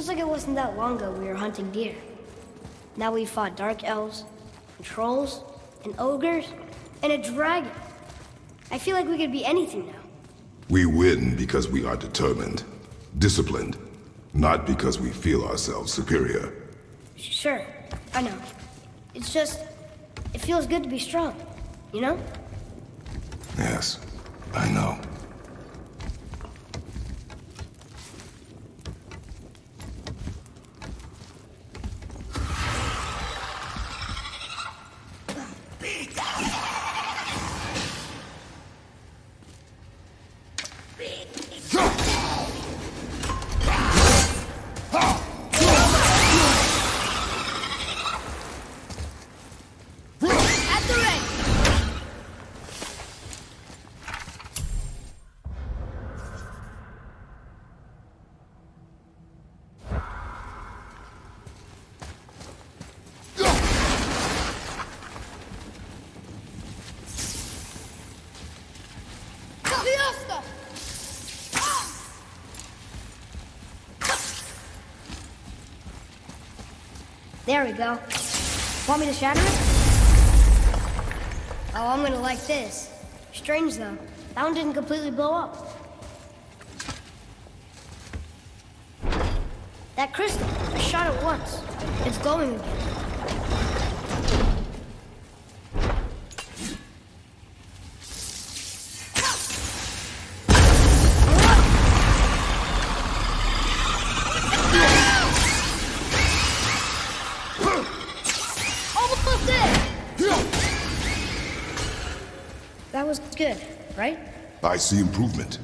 Feels like it wasn't that long ago we were hunting deer. Now we fought dark elves, and trolls, and ogres, and a dragon. I feel like we could be anything now. We win because we are determined, disciplined, not because we feel ourselves superior. Sure, I know. It's just, it feels good to be strong, you know? Yes, I know. There we go. Want me to shatter it? Oh, I'm gonna like this. Strange though. That one didn't completely blow up. That crystal, I shot it once. It's glowing again. That was good, right? I see improvement.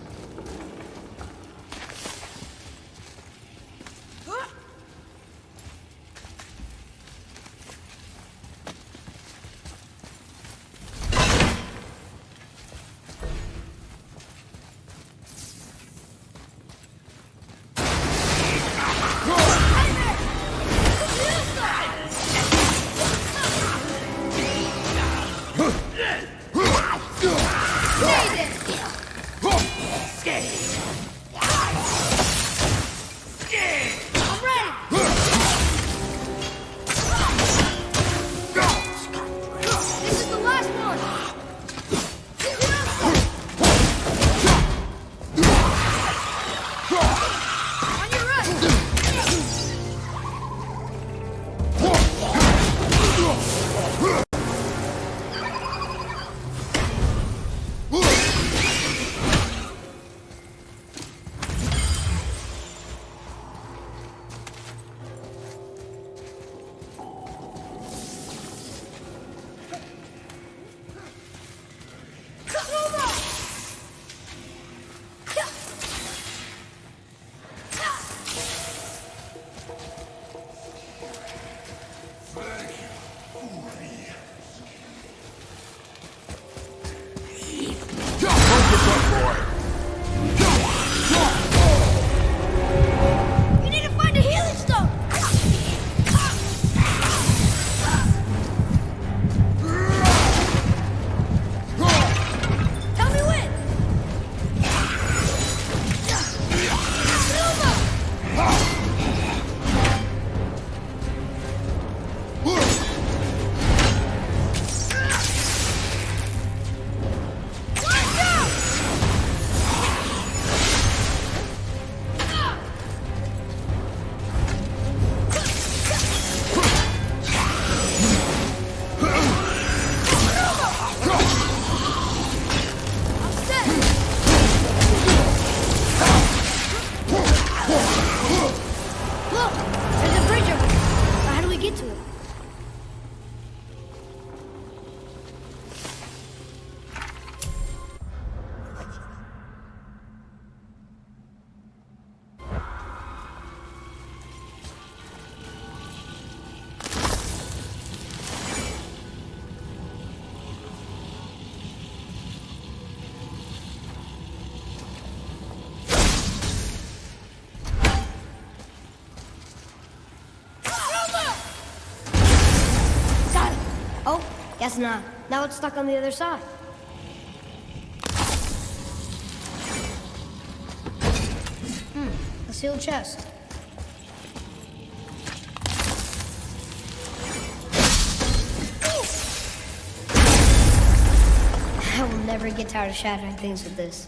Guess not. Now it's stuck on the other side. A sealed chest. ever get tired of shattering things with this.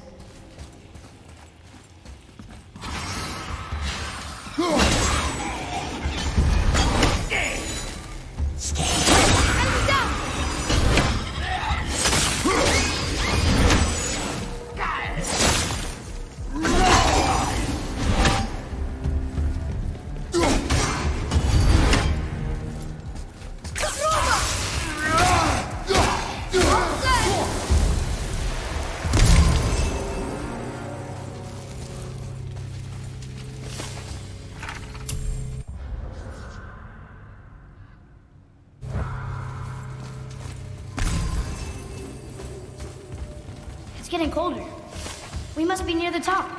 It's getting colder. We must be near the top.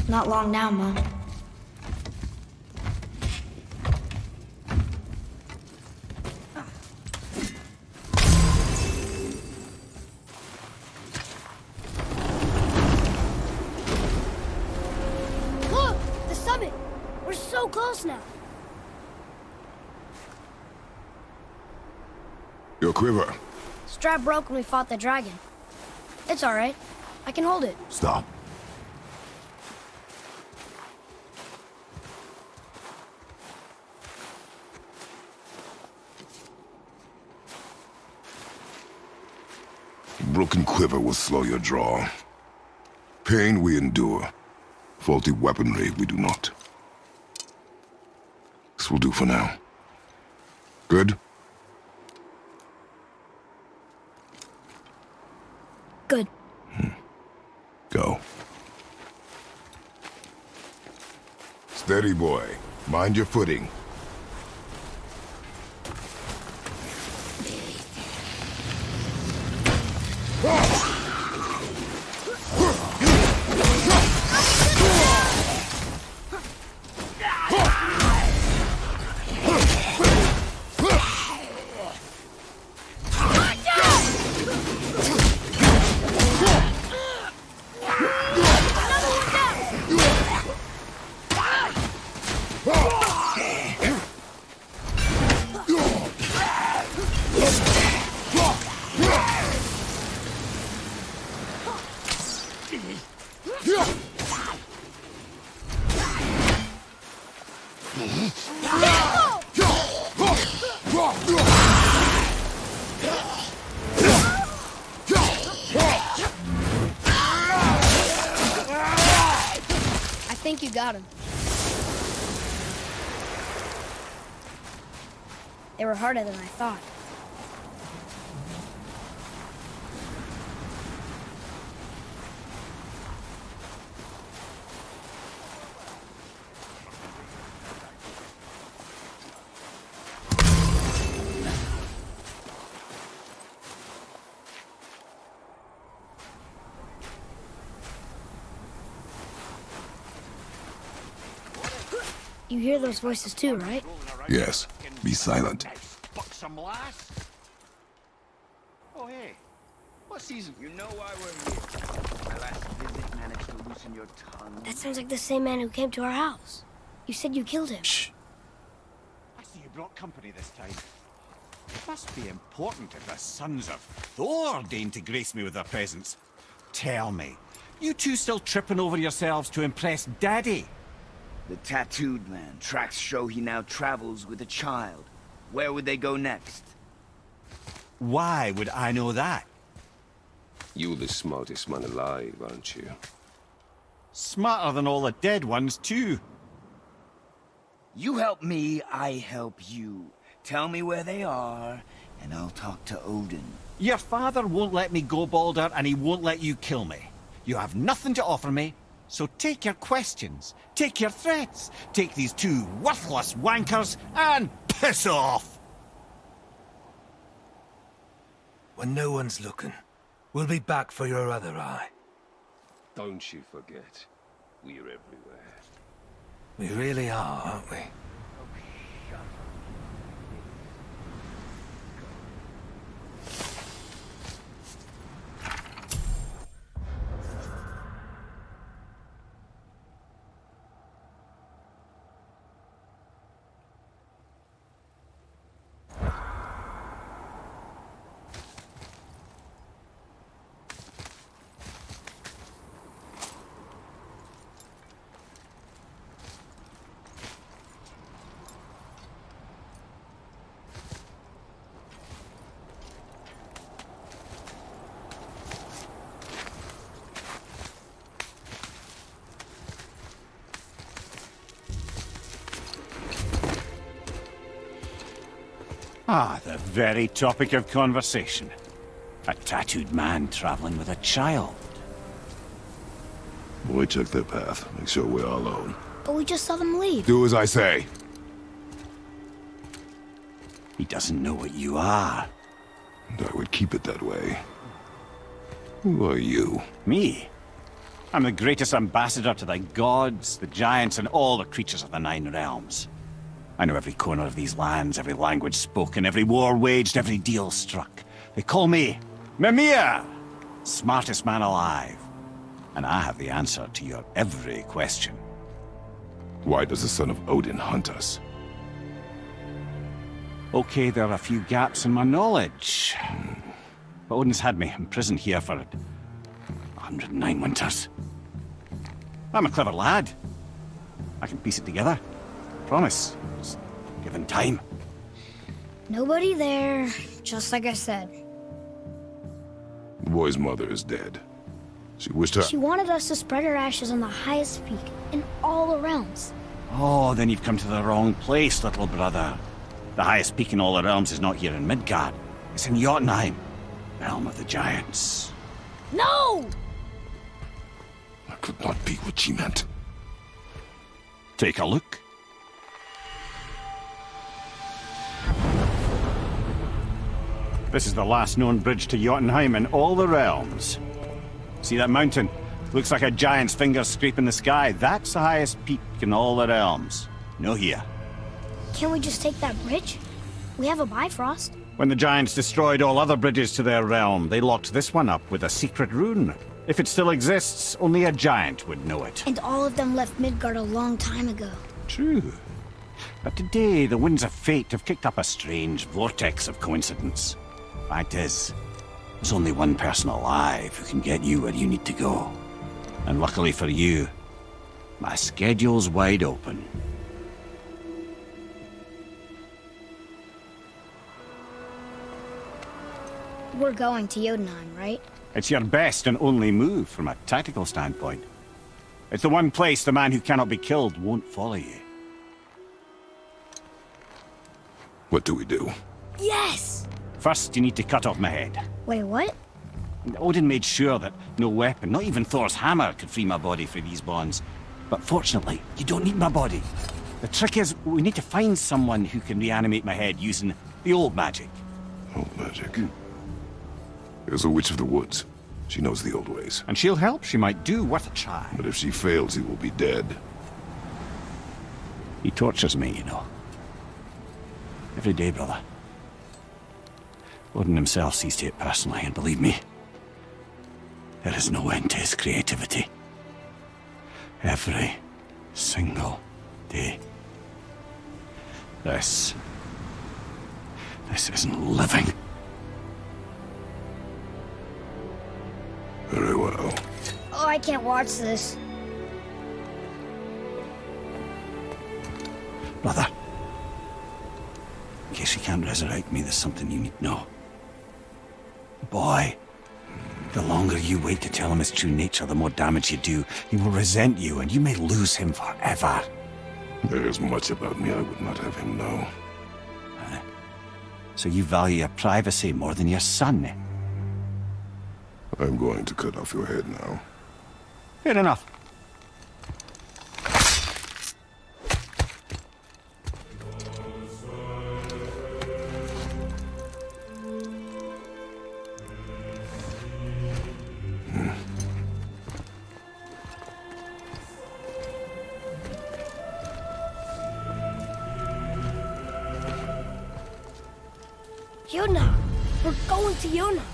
Not long now, Mom. Look! The summit! We're so close now. Your quiver. Strap broke when we fought the dragon. It's all right. I can hold it. Stop. Broken quiver will slow your draw. Pain we endure. Faulty weaponry we do not. This will do for now. Good? Good. Go. Steady, boy. Mind your footing. I think you got him. They were harder than I thought. You hear those voices too, right? Yes. Be silent. Oh, hey. What season? You know why we're here. My last visit managed to loosen your tongue. That sounds like the same man who came to our house. You said you killed him. Shh. I see you brought company this time. It must be important if the sons of Thor deign to grace me with their presence. Tell me, you two still tripping over yourselves to impress Daddy? The tattooed man. Tracks show he now travels with a child. Where would they go next? Why would I know that? You're the smartest man alive, aren't you? Smarter than all the dead ones, too. You help me, I help you. Tell me where they are, and I'll talk to Odin. Your father won't let me go, Balder, and he won't let you kill me. You have nothing to offer me, so take your questions, take your threats, take these two worthless wankers, and piss off! When no one's looking, we'll be back for your other eye. Don't you forget, we're everywhere. We really are, aren't we? Ah, the very topic of conversation. A tattooed man traveling with a child. Boy, check their path. Make sure we're all alone. But we just saw them leave. Do as I say. He doesn't know what you are. And I would keep it that way. Who are you? Me? I'm the greatest ambassador to the gods, the giants, and all the creatures of the Nine Realms. I know every corner of these lands, every language spoken, every war waged, every deal struck. They call me Mimir, smartest man alive. And I have the answer to your every question. Why does the son of Odin hunt us? Okay, there are a few gaps in my knowledge. But Odin's had me imprisoned here for 109 winters. I'm a clever lad. I can piece it together. Promise. Just given time. Nobody there, just like I said. The boy's mother is dead. She wished her... She wanted us to spread her ashes on the highest peak in all the realms. Oh, then you've come to the wrong place, little brother. The highest peak in all the realms is not here in Midgard. It's in Jotunheim, realm of the giants. No! That could not be what she meant. Take a look. This is the last known bridge to Jotunheim in all the realms. See that mountain? Looks like a giant's finger scraping the sky. That's the highest peak in all the realms. No here. Can't we just take that bridge? We have a Bifrost. When the giants destroyed all other bridges to their realm, they locked this one up with a secret rune. If it still exists, only a giant would know it. And all of them left Midgard a long time ago. True. But today, the winds of fate have kicked up a strange vortex of coincidence. Fact is, there's only one person alive who can get you where you need to go. And luckily for you, my schedule's wide open. We're going to Jotunheim, right? It's your best and only move from a tactical standpoint. It's the one place the man who cannot be killed won't follow you. What do we do? Yes! First, you need to cut off my head. Wait, what? Odin made sure that no weapon, not even Thor's hammer, could free my body from these bonds. But fortunately, you don't need my body. The trick is, we need to find someone who can reanimate my head using the old magic. Old magic. There's a witch of the woods. She knows the old ways. And she'll help. She might do worth a try. But if she fails, he will be dead. He tortures me, you know. Every day, brother. Odin himself sees to it personally, and believe me, there is no end to his creativity. Every single day. This isn't living. Very well. Oh, I can't watch this. Brother, in case you can't resurrect me, there's something you need to know. Boy, the longer you wait to tell him his true nature, the more damage you do. He will resent you, and you may lose him forever. There is much about me I would not have him know. So you value your privacy more than your son? I'm going to cut off your head now. Fair enough. Jotunheim! We're going to Jotunheim!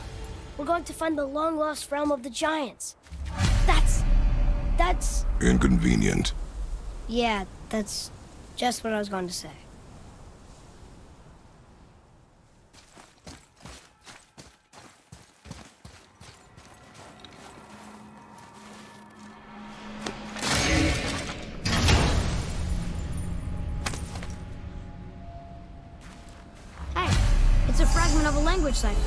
We're going to find the long-lost realm of the giants. That's... Inconvenient. Yeah, that's just what I was going to say. Hey, it's a fragment of a language cipher.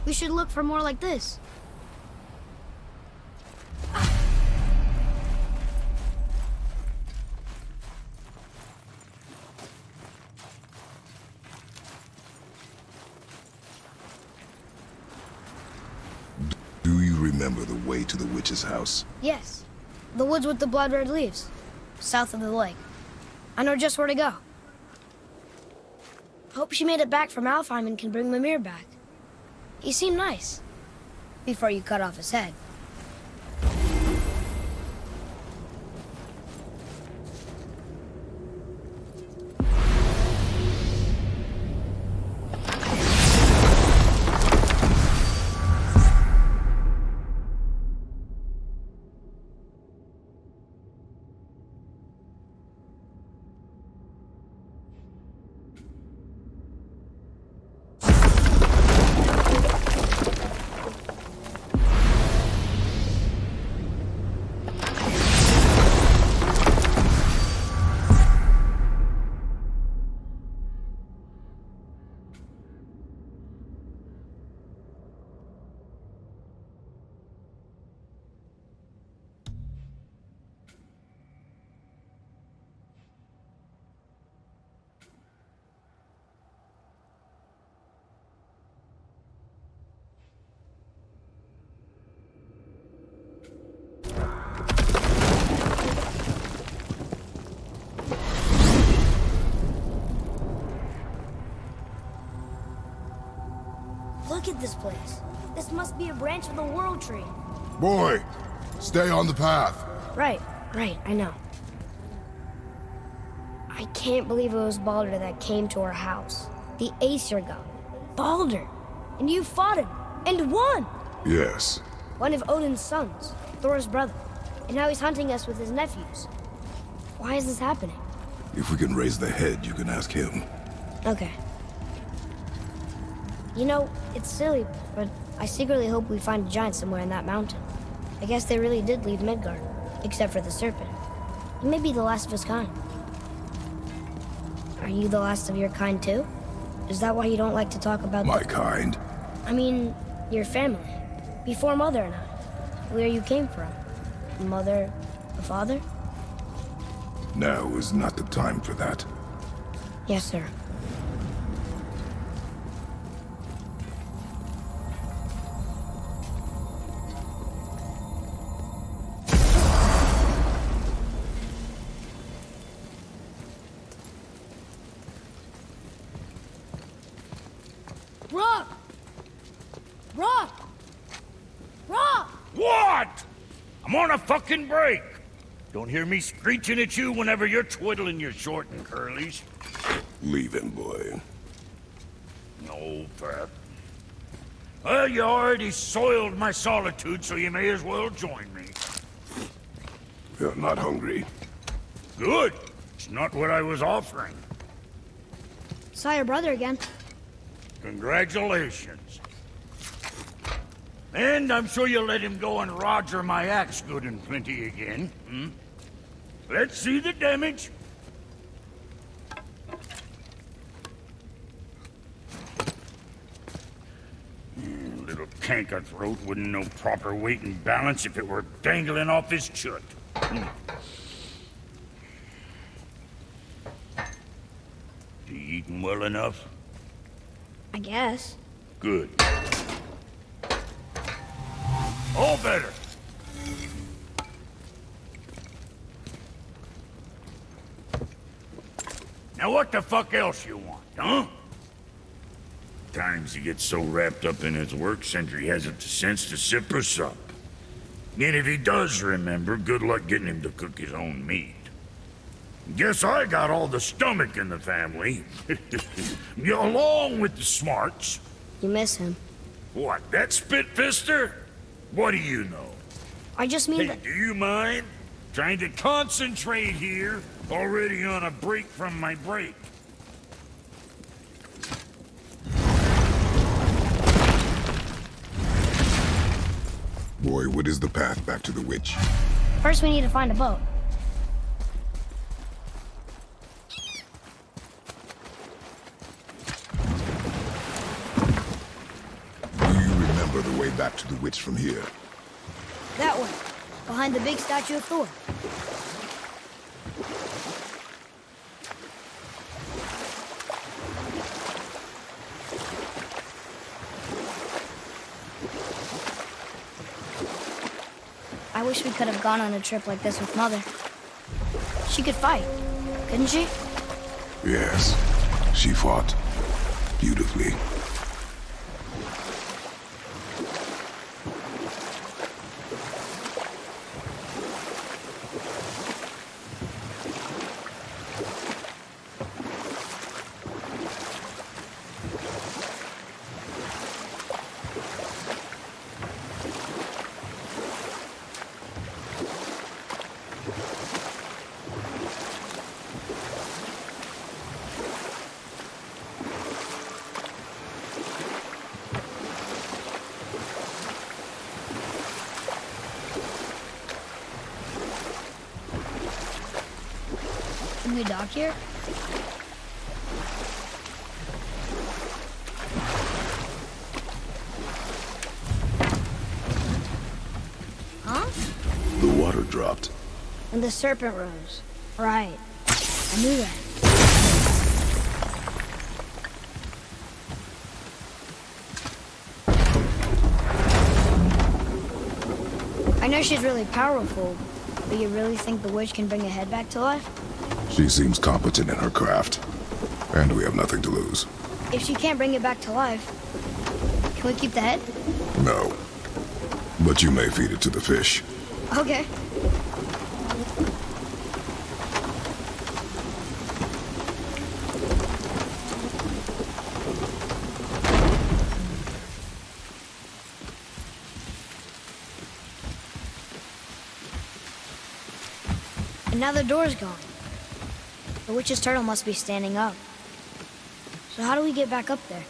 We should look for more like this. Do you remember the way to the witch's house? Yes. The woods with the blood-red leaves. South of the lake. I know just where to go. Hope she made it back from Alfheim and can bring Mimir back. He seemed nice. Before you cut off his head. Look at this place. This must be a branch of the World Tree. Boy, stay on the path. Right, I know. I can't believe it was Baldur that came to our house. The Aesir god. Baldur! And you fought him, and won! Yes. One of Odin's sons, Thor's brother. And now he's hunting us with his nephews. Why is this happening? If we can raise the head, you can ask him. Okay. You know, it's silly, but I secretly hope we find a giant somewhere in that mountain. I guess they really did leave Midgard, except for the serpent. He may be the last of his kind. Are you the last of your kind too? Is that why you don't like to talk about My kind? I mean, your family. Before Mother and I. Where you came from. Mother, the father? Now is not the time for that. Yes, sir. Rock! Rock! Rock! What? I'm on a fucking break. Don't hear me screeching at you whenever you're twiddling your short and curlies. Leave him, boy. No, Pat. Well, you already soiled my solitude, so you may as well join me. You're not hungry. Good. It's not what I was offering. Saw your brother again. Congratulations. And I'm sure you'll let him go and roger my axe good and plenty again. Hmm? Let's see the damage. Little canker throat wouldn't know proper weight and balance if it were dangling off his chut. You eating well enough? I guess. Good. All better. Now what the fuck else you want, huh? Times he gets so wrapped up in his work, Sentry hasn't the sense to sip or sup. And if he does remember, good luck getting him to cook his own meat. Guess I got all the stomach in the family. Along with the smarts. You miss him. What, that spit-fister? What do you know? I just mean Hey, that... do you mind? Trying to concentrate here. Already on a break from my break. Boy, what is the path back to the witch? First we need to find a boat. Do you remember the way back to the witch from here? That way. Behind the big statue of Thor. I wish we could have gone on a trip like this with Mother. She could fight, couldn't she? Yes, she fought beautifully. Can we dock here? Huh? The water dropped. And the serpent rose. Right. I knew that. I know she's really powerful, but you really think the witch can bring a head back to life? She seems competent in her craft, and we have nothing to lose. If she can't bring it back to life, can we keep the head? No. But you may feed it to the fish. Okay. And now the door's gone. The witch's turtle must be standing up. So how do we get back up there?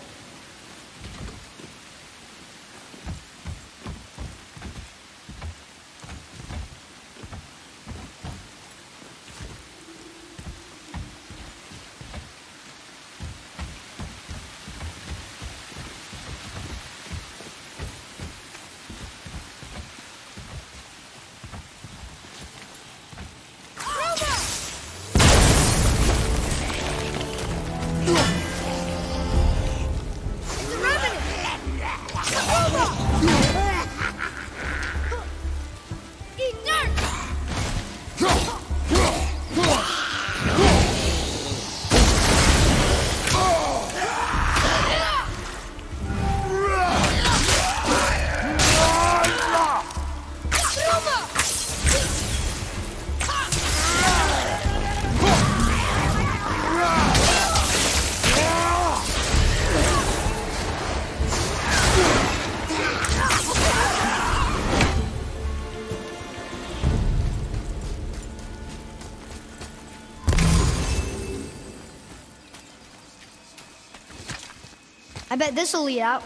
I bet this'll lead out.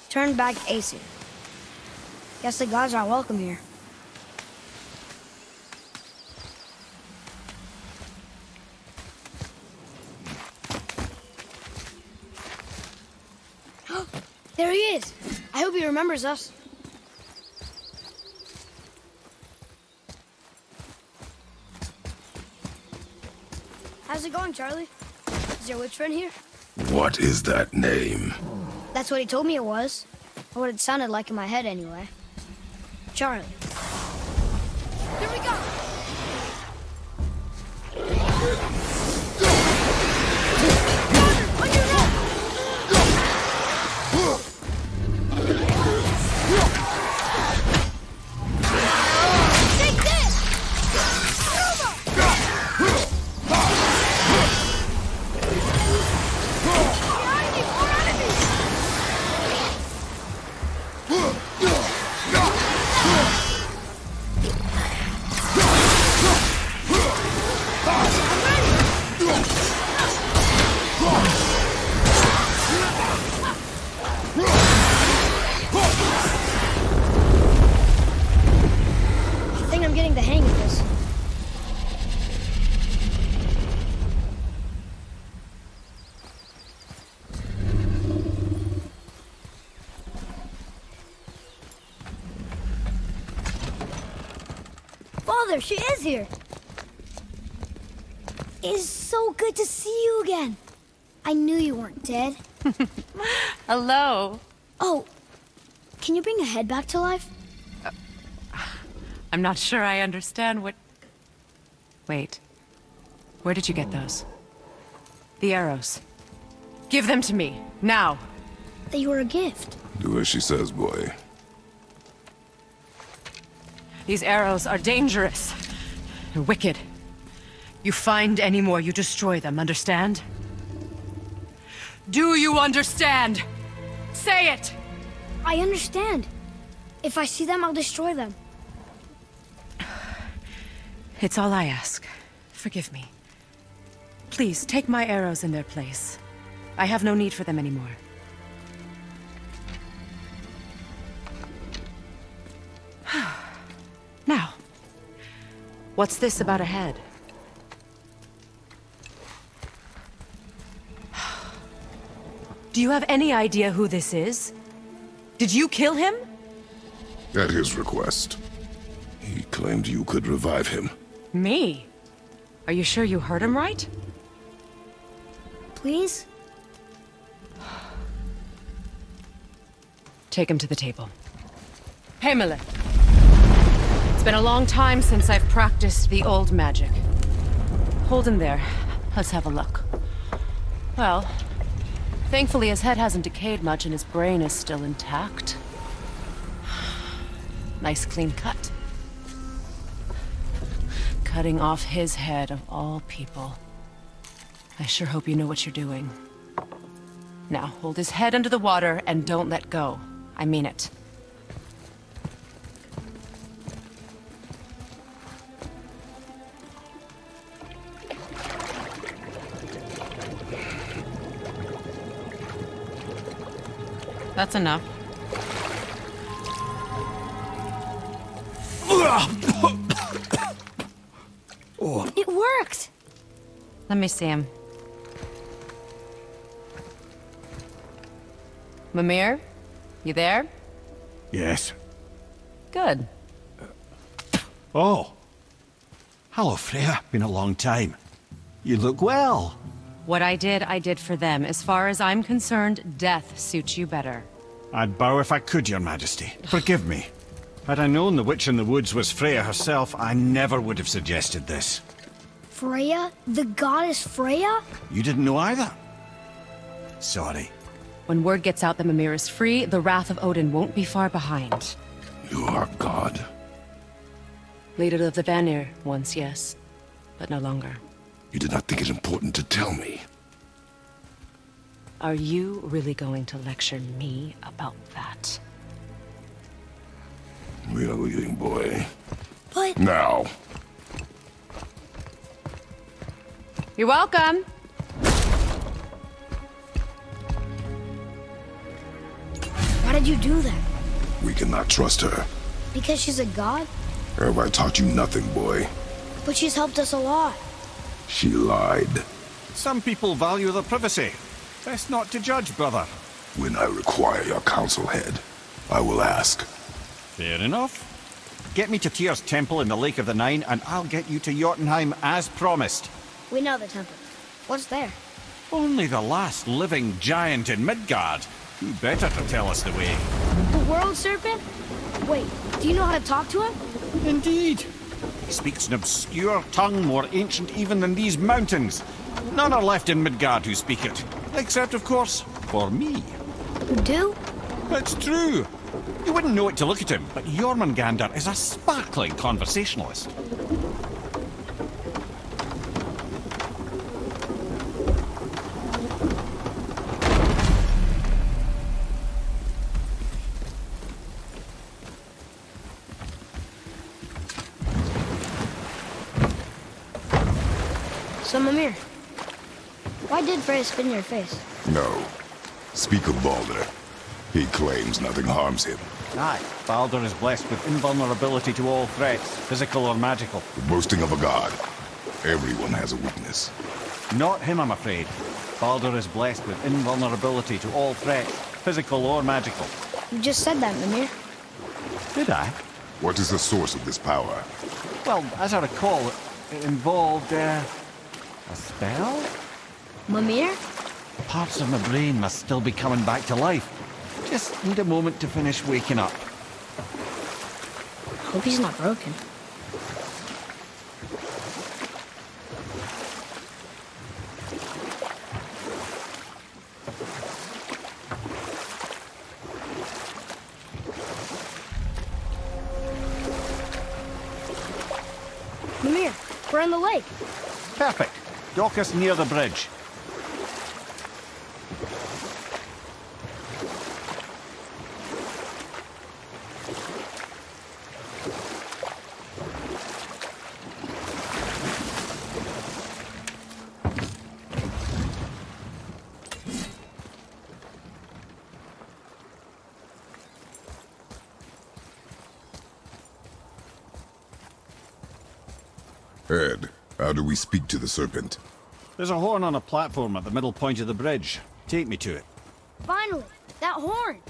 Turn back Asu. Guess the gods aren't welcome here. There he is. I hope he remembers us. How's it going, Charlie? Is your witch friend here? What is that name? That's what he told me it was. Or what it sounded like in my head, anyway. Charlie. Here we go! Father, she is here. is so good to see you again. I knew you weren't dead. Hello. Oh, can you bring a head back to life? I'm not sure I understand what... Wait. Where did you get those? The arrows. Give them to me, now. They were a gift. Do as she says, boy. These arrows are dangerous and wicked. You find any more, you destroy them, understand? Do you understand? Say it! I understand. If I see them, I'll destroy them. It's all I ask. Forgive me. Please, take my arrows in their place. I have no need for them anymore. Now, what's this about a head? Do you have any idea who this is? Did you kill him? At his request. He claimed you could revive him. Me? Are you sure you heard him right? Please? Take him to the table. Hamlet. It's been a long time since I've practiced the old magic. Hold him there. Let's have a look. Well, thankfully his head hasn't decayed much and his brain is still intact. Nice clean cut. Cutting off his head of all people. I sure hope you know what you're doing. Now, hold his head under the water and don't let go. I mean it. That's enough. It worked! Let me see him. Mimir? You there? Yes. Good. Oh. Hello, Freya. Been a long time. You look well. What I did for them. As far as I'm concerned, death suits you better. I'd bow if I could, Your Majesty. Forgive me. Had I known the witch in the woods was Freya herself, I never would have suggested this. Freya? The goddess Freya? You didn't know either? Sorry. When word gets out that Mimir is free, the wrath of Odin won't be far behind. You are God. Leader of the Vanir, once, yes. But no longer. You did not think it important to tell me. Are you really going to lecture me about that? We are leaving, boy. But... Now. You're welcome. Why did you do that? We cannot trust her. Because she's a god? Have I taught you nothing, boy? But she's helped us a lot. She lied. Some people value their privacy. Best not to judge, brother. When I require your council head, I will ask. Fair enough. Get me to Tyr's temple in the Lake of the Nine, and I'll get you to Jotunheim as promised. We know the temple. What's there? Only the last living giant in Midgard. Who better to tell us the way? The world serpent? Wait, do you know how to talk to him? Indeed. He speaks an obscure tongue more ancient even than these mountains. None are left in Midgard who speak it. Except, of course, for me. You do? It's true. You wouldn't know it to look at him, but Jormungandr is a sparkling conversationalist. So, Mimir, why did Freya spit in your face? No. Speak of Baldur. He claims nothing harms him. Aye, Baldur is blessed with invulnerability to all threats, physical or magical. The boasting of a god. Everyone has a weakness. Not him, I'm afraid. Baldur is blessed with invulnerability to all threats, physical or magical. You just said that, Mimir. Did I? What is the source of this power? Well, as I recall, it involved, A spell? Mimir? Parts of my brain must still be coming back to life. Just need a moment to finish waking up. Hope he's not broken. Mimir, we're in the lake. Perfect. Dock us near the bridge. Ed, how do we speak to the serpent? There's a horn on a platform at the middle point of the bridge. Take me to it. Finally, that horn.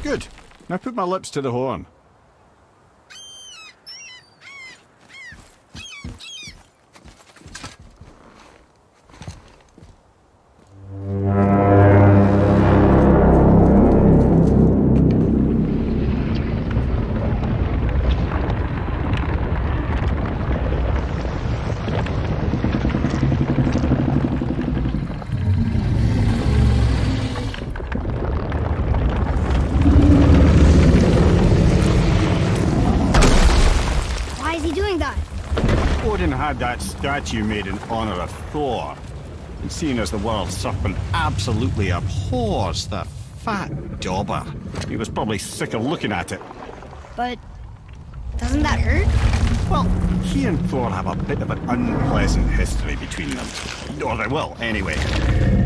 Good. Now put my lips to the horn. Had that statue made in honor of Thor. And seeing as the world serpent absolutely abhors the fat dauber, he was probably sick of looking at it. But doesn't that hurt? Well, he and Thor have a bit of an unpleasant history between them. Or they will, anyway.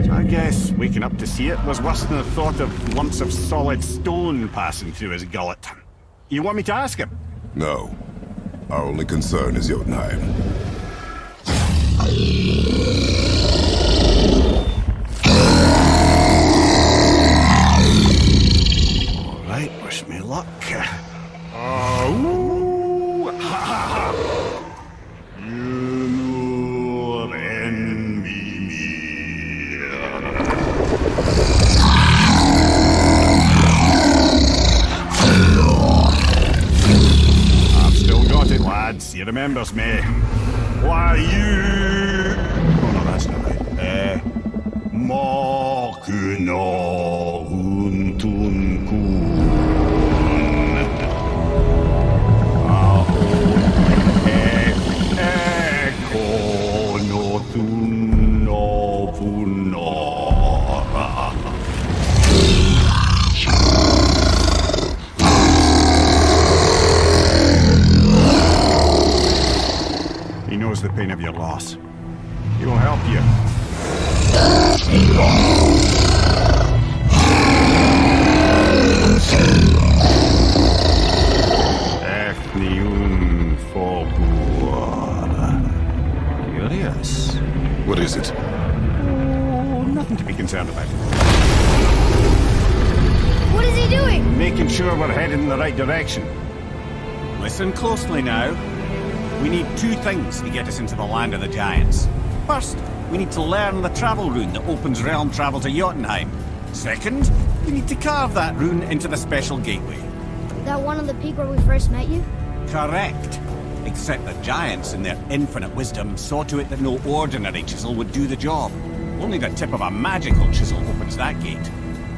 So I guess waking up to see it was worse than the thought of lumps of solid stone passing through his gullet. You want me to ask him? No. Our only concern is Jotunheim. All right, wish me luck. Oh, ha ha ha! You envy me. I've still got it, lads. He remembers me. Why you? Oh no, that's not right. Machina untun kun. He knows the pain of your loss. He will help you. Curious. What is it? Oh, nothing to be concerned about. What is he doing? Making sure we're headed in the right direction. Listen closely now. We need two things to get us into the land of the giants. First, we need to learn the travel rune that opens realm travel to Jotunheim. Second, we need to carve that rune into the special gateway. That one on the peak where we first met you? Correct. Except the giants, in their infinite wisdom, saw to it that no ordinary chisel would do the job. Only the tip of a magical chisel opens that gate.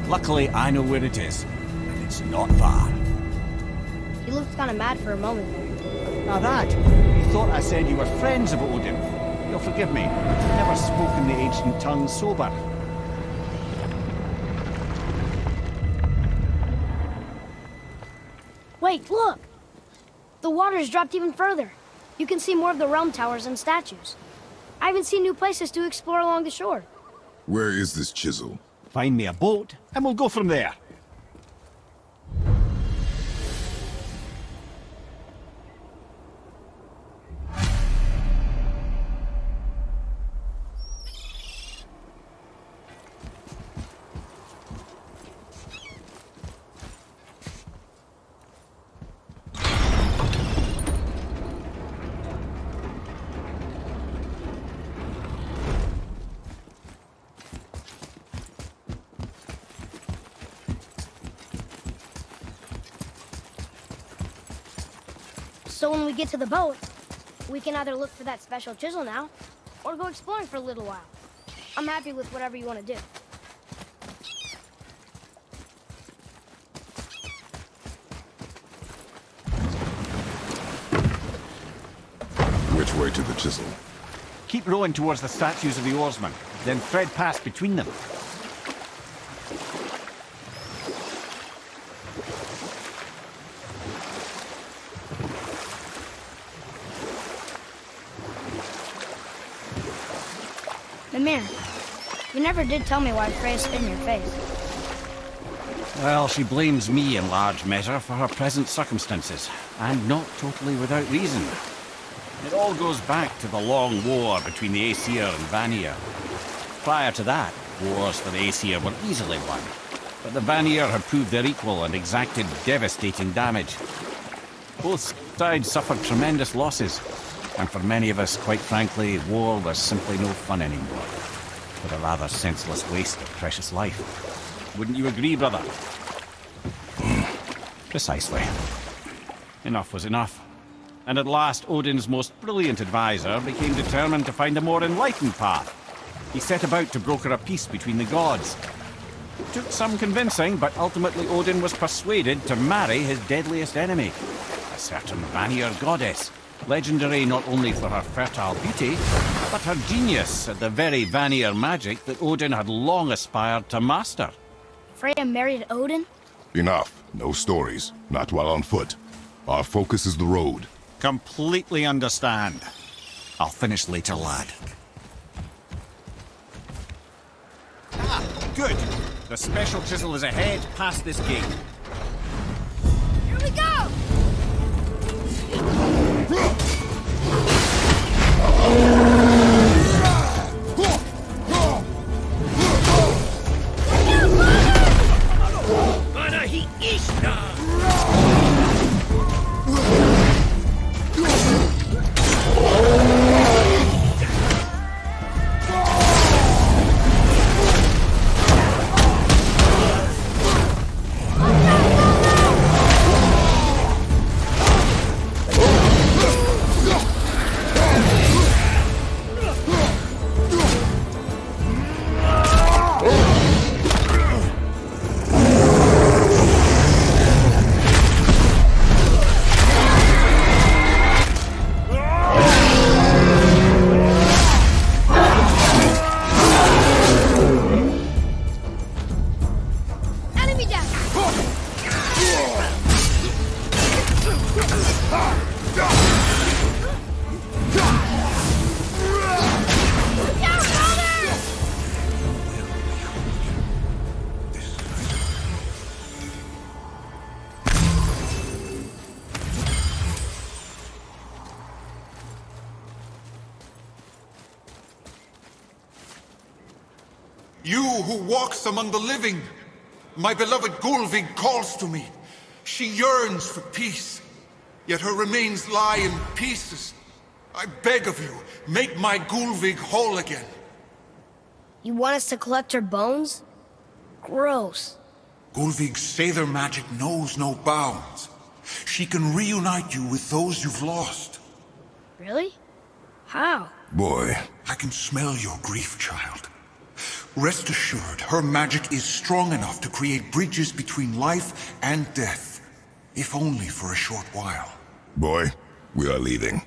Luckily, I know where it is, and it's not far. He looked kind of mad for a moment there. Now that, you thought I said you were friends of Odin. You'll forgive me. I've never spoken the ancient tongue sober. Wait, look! The water's dropped even further. You can see more of the realm towers and statues. I even see new places to explore along the shore. Where is this chisel? Find me a boat, and we'll go from there. So when we get to the boat, we can either look for that special chisel now, or go exploring for a little while. I'm happy with whatever you want to do. Which way to the chisel? Keep rowing towards the statues of the oarsmen, then thread past between them. Mimir, you never did tell me why Freya spit in your face. Well, she blames me in large measure for her present circumstances, and not totally without reason. It all goes back to the long war between the Aesir and Vanir. Prior to that, wars for the Aesir were easily won, but the Vanir had proved their equal and exacted devastating damage. Both sides suffered tremendous losses, and for many of us, quite frankly, war was simply no fun anymore. But a rather senseless waste of precious life. Wouldn't you agree, brother? Precisely. Enough was enough. And at last, Odin's most brilliant advisor became determined to find a more enlightened path. He set about to broker a peace between the gods. It took some convincing, but ultimately Odin was persuaded to marry his deadliest enemy, a certain Vanir goddess, legendary not only for her fertile beauty, but her genius at the very Vanir magic that Odin had long aspired to master. Freya married Odin? Enough. No stories. Not while on foot. Our focus is the road. Completely understand. I'll finish later, lad. Ah, good. The special chisel is ahead, past this gate. Here we go! You who walks among the living, my beloved Gulvig calls to me. She yearns for peace, yet her remains lie in pieces. I beg of you, make my Gulvig whole again. You want us to collect her bones? Gross. Gulvig's Sather magic knows no bounds. She can reunite you with those you've lost. Really? How? Boy. I can smell your grief, child. Rest assured, her magic is strong enough to create bridges between life and death, if only for a short while. Boy, we are leaving.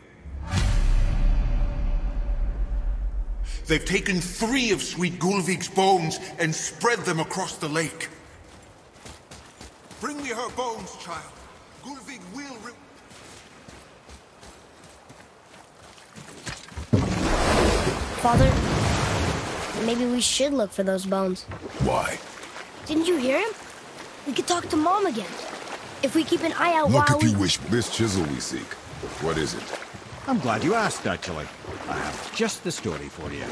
They've taken 3 of Sweet Gulvig's bones and spread them across the lake. Bring me her bones, child. Gulvig will Father, maybe we should look for those bones. Why? Didn't you hear him? We could talk to Mom again. If we keep an eye out Look while if you wish. This chisel we seek. What is it? I'm glad you asked, actually. I have just the story for you.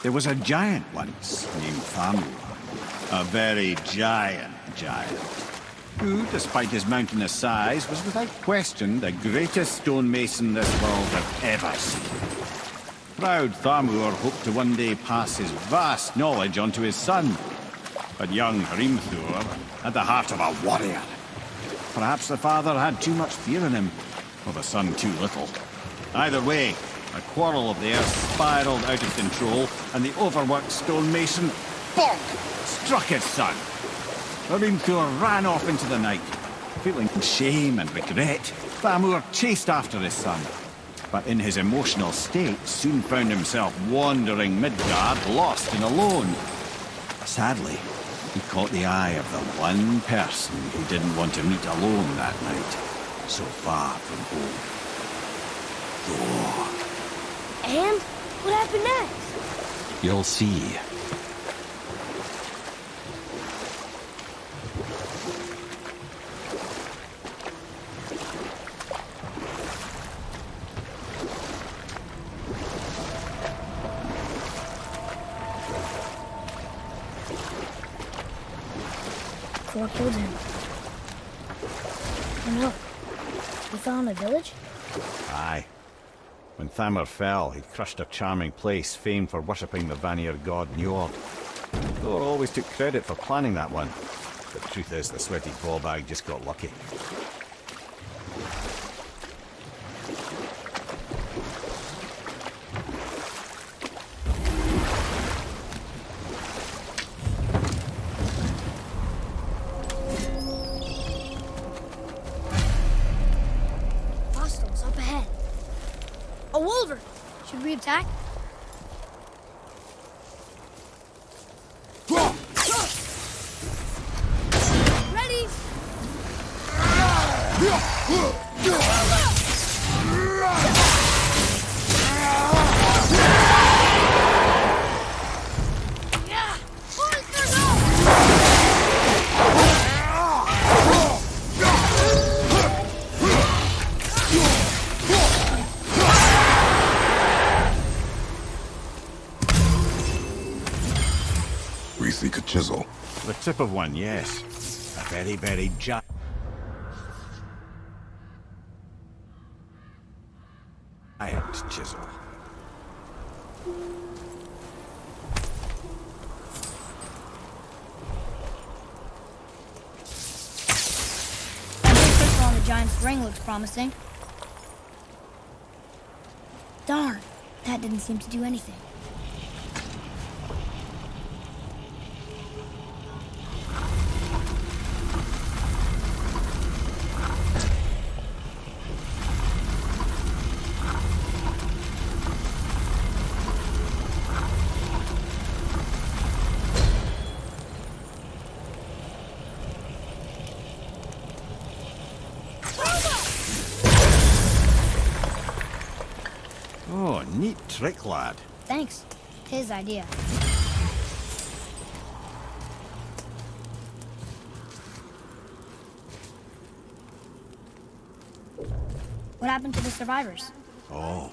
There was a giant once named Thamu. A very giant, who, despite his mountainous size, was without question the greatest stonemason this world had ever seen. Proud Thamur hoped to one day pass his vast knowledge on to his son. But young Hrimthur had the heart of a warrior. perhaps the father had too much fear in him, or the son too little. Either way, a quarrel of theirs spiraled out of control, and the overworked stonemason, bonk, struck his son. Thor ran off into the night. Feeling shame and regret, Thamur chased after his son, but in his emotional state soon found himself wandering Midgard, lost and alone. Sadly, he caught the eye of the one person he didn't want to meet alone that night, so far from home. Thor. And? What happened next? You'll see. Thor killed him. Oh no. We found a village? Aye. When Thamur fell, he crushed a charming place famed for worshipping the Vanir god Njord. Thor always took credit for planning that one. But the truth is, the sweaty ballbag just got lucky. Hostiles up ahead. A wolver! Should we attack? Ready! Yeah! Monsters up! We seek a chisel. The tip of one, yes. A very, very giant chisel. That big crystal on the giant's ring looks promising. Darn, that didn't seem to do anything. Oh, neat trick, lad. Thanks. His idea. What happened to the survivors? Oh,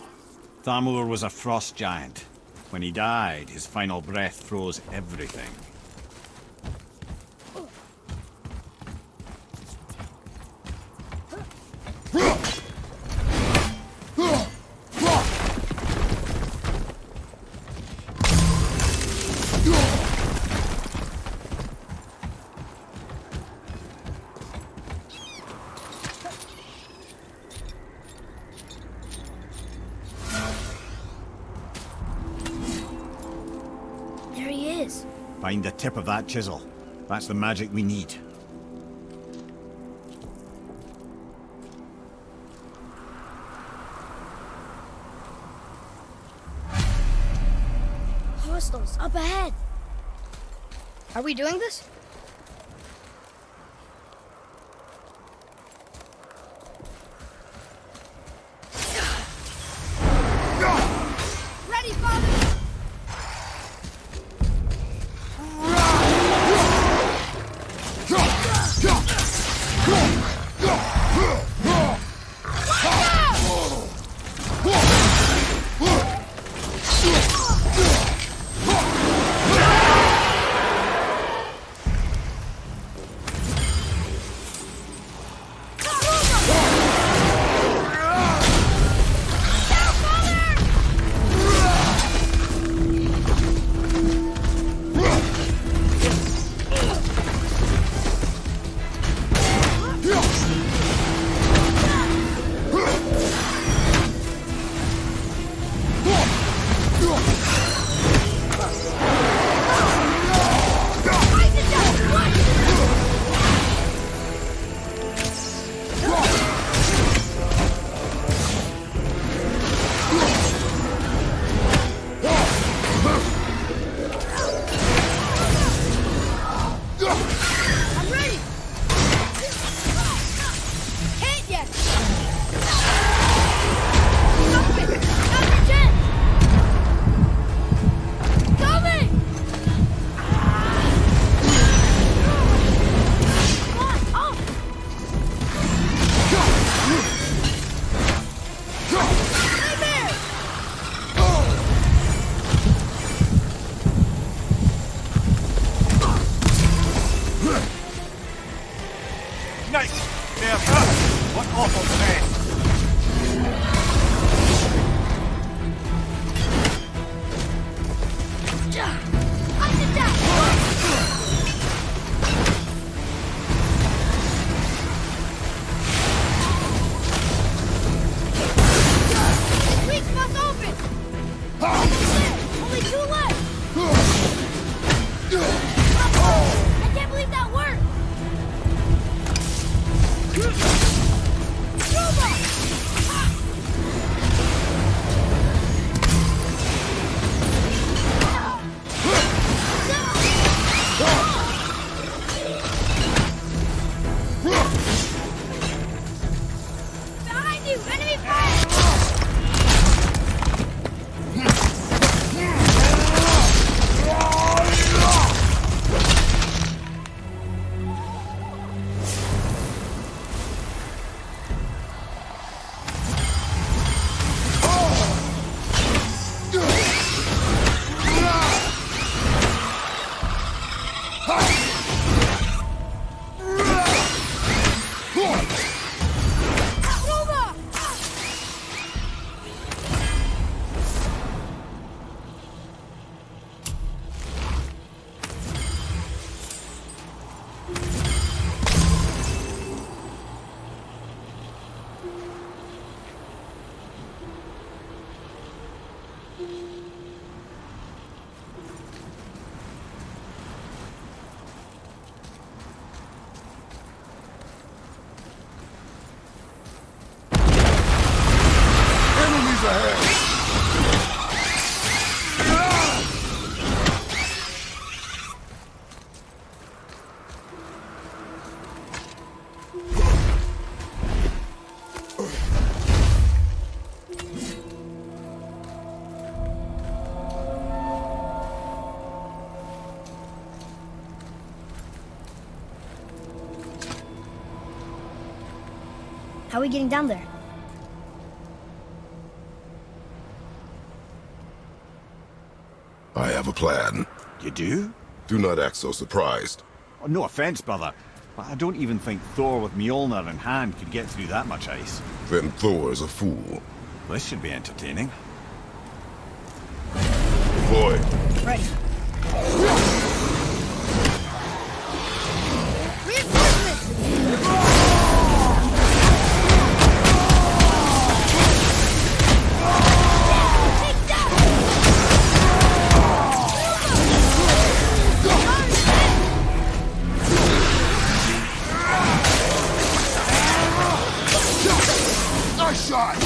Thamur was a frost giant. When he died, his final breath froze everything. There he is. Find the tip of that chisel. That's the magic we need. Hostiles up ahead. Are we doing this? Ready, father! awful mess. How are we getting down there? I have a plan. You do? Do not act so surprised. Oh, no offense, brother, but I don't even think Thor with Mjolnir in hand could get through that much ice. Then Thor is a fool. This should be entertaining. Boy. Ready. Nice shot!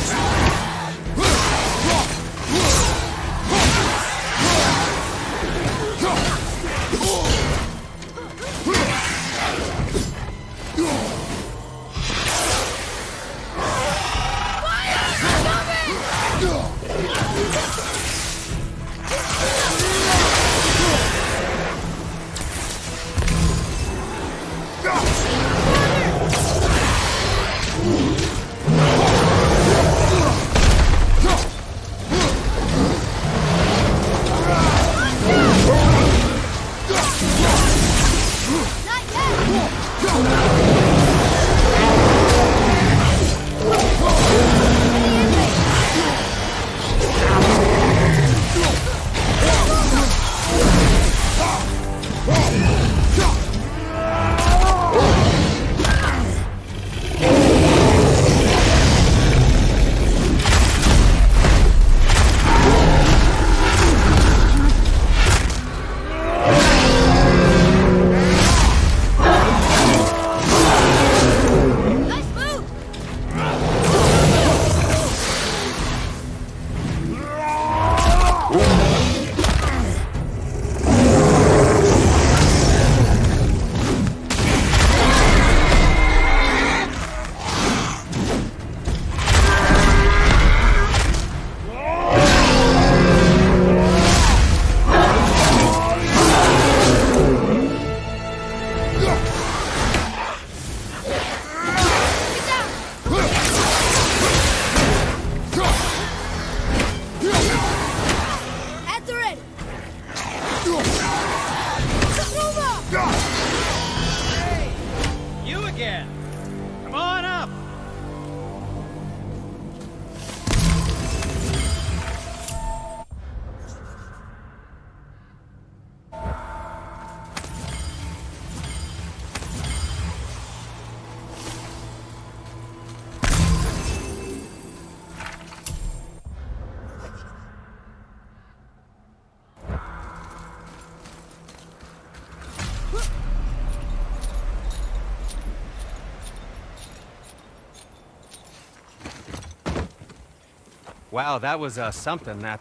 Wow, that was something, that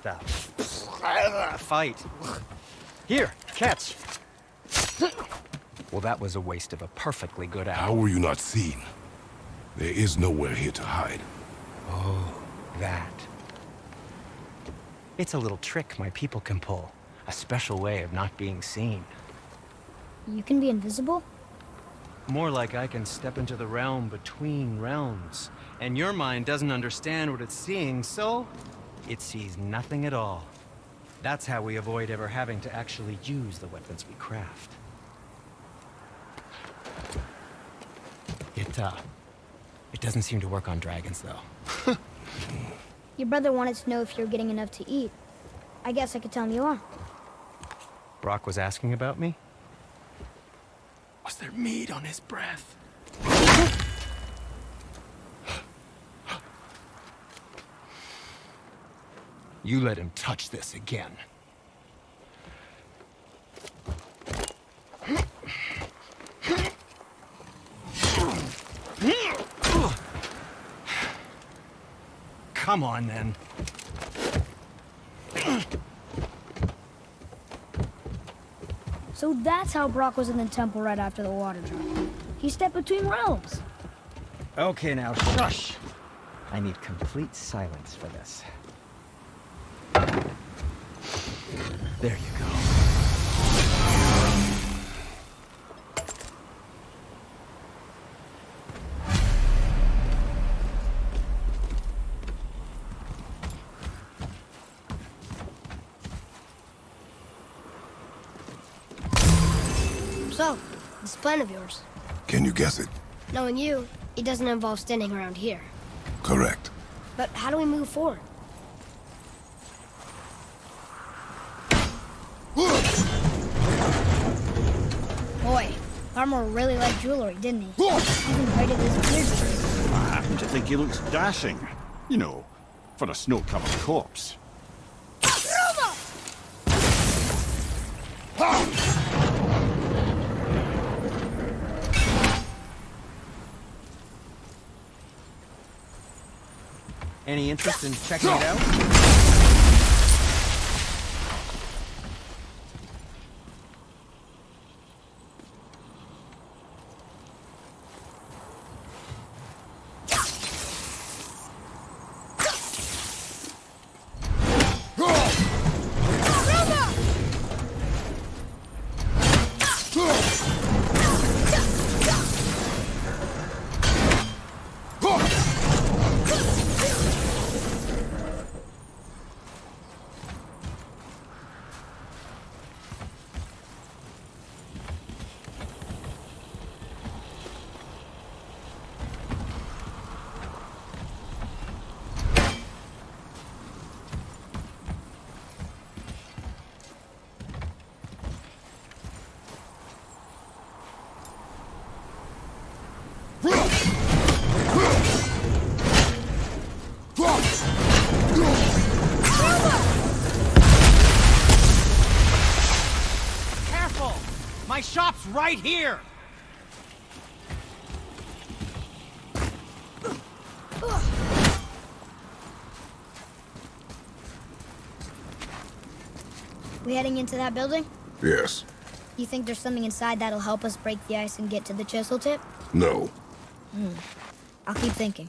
fight. Here, catch. Well, that was a waste of a perfectly good hour. How were you not seen? There is nowhere here to hide. Oh, that. It's a little trick my people can pull. A special way of not being seen. You can be invisible? More like I can step into the realm between realms. And your mind doesn't understand what it's seeing, so it sees nothing at all. That's how we avoid ever having to actually use the weapons we craft. It doesn't seem to work on dragons, though. Your brother wanted to know if you're getting enough to eat. I guess I could tell him you are. Brock was asking about me? Was there meat on his breath? You let him touch this again. Come on, then. So that's how Brock was in the temple right after the water drop. He stepped between realms. Okay, now, shush! I need complete silence for this. There you go. So, this plan of yours. Can you guess it? Knowing you, it doesn't involve standing around here. Correct. But how do we move forward? Boy, Armor really liked jewelry, didn't he? Even braided his beard straight. I happen to think he looks dashing. You know, for a snow-covered corpse. Any interest in checking it out? My shop's right here! We heading into that building? Yes. You think there's something inside that'll help us break the ice and get to the chisel tip? No. I'll keep thinking.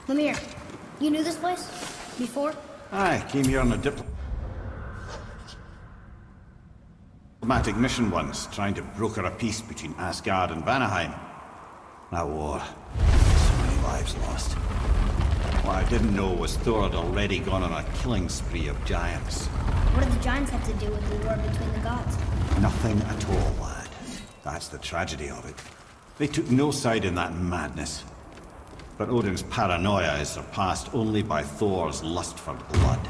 Lemire, you knew this place? Before? I came here on a diplomatic mission once, trying to broker a peace between Asgard and Vanaheim. That war. So many lives lost. What I didn't know was Thor had already gone on a killing spree of giants. What did the giants have to do with the war between the gods? Nothing at all, lad. That's the tragedy of it. They took no side in that madness. But Odin's paranoia is surpassed only by Thor's lust for blood.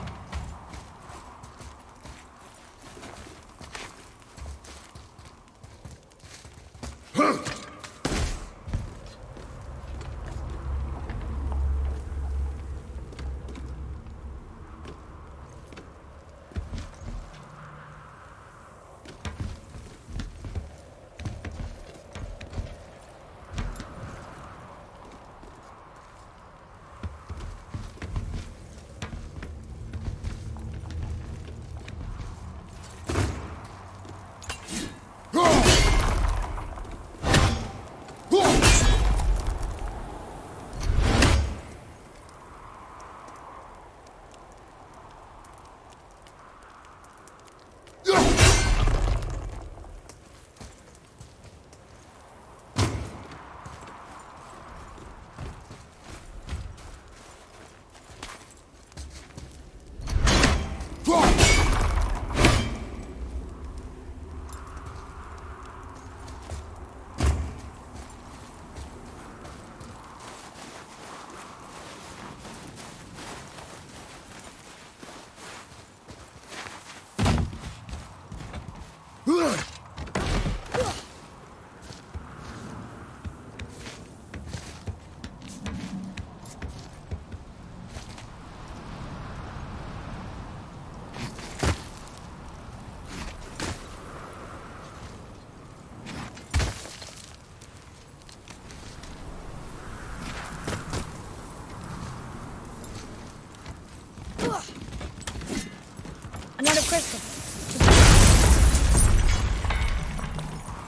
Another crystal.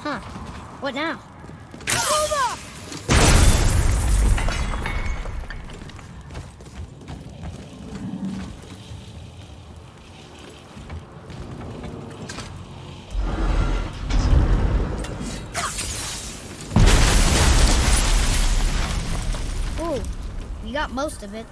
Huh. What now? Ooh, you got most of it.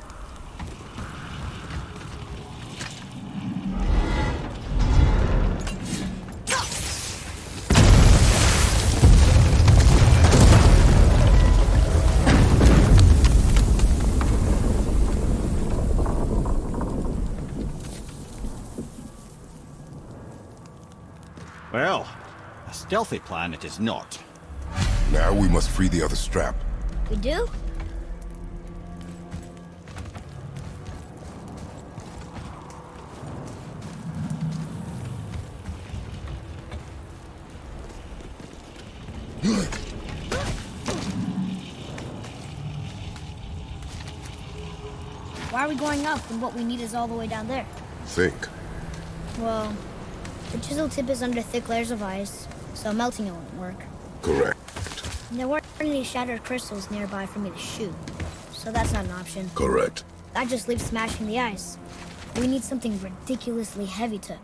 Well, a stealthy plan it is not. Now we must free the other strap. We do? Why are we going up when what we need is all the way down there? Think. Well, the chisel tip is under thick layers of ice, so melting it won't work. Correct. And there weren't any shattered crystals nearby for me to shoot, so that's not an option. Correct. That just leaves smashing the ice. We need something ridiculously heavy to...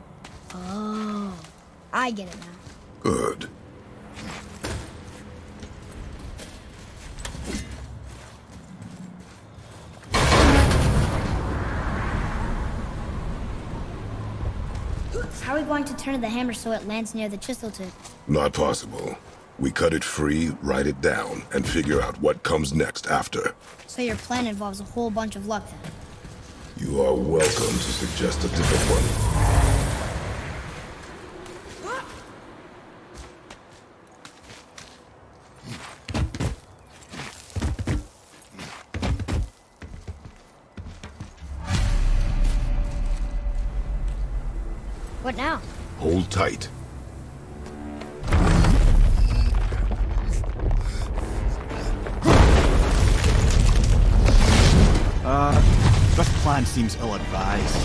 Oh, I get it now. Good. How are we going to turn the hammer so it lands near the chisel tip? Not possible. We cut it free, write it down, and figure out what comes next after. So your plan involves a whole bunch of luck then? You are welcome to suggest a different one. What now? Hold tight. This plan seems ill-advised.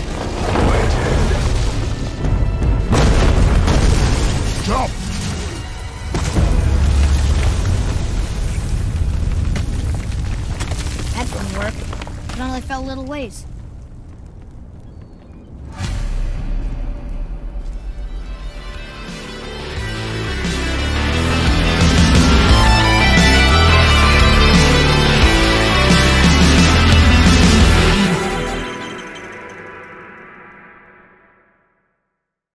Jump! That didn't work. fell little ways.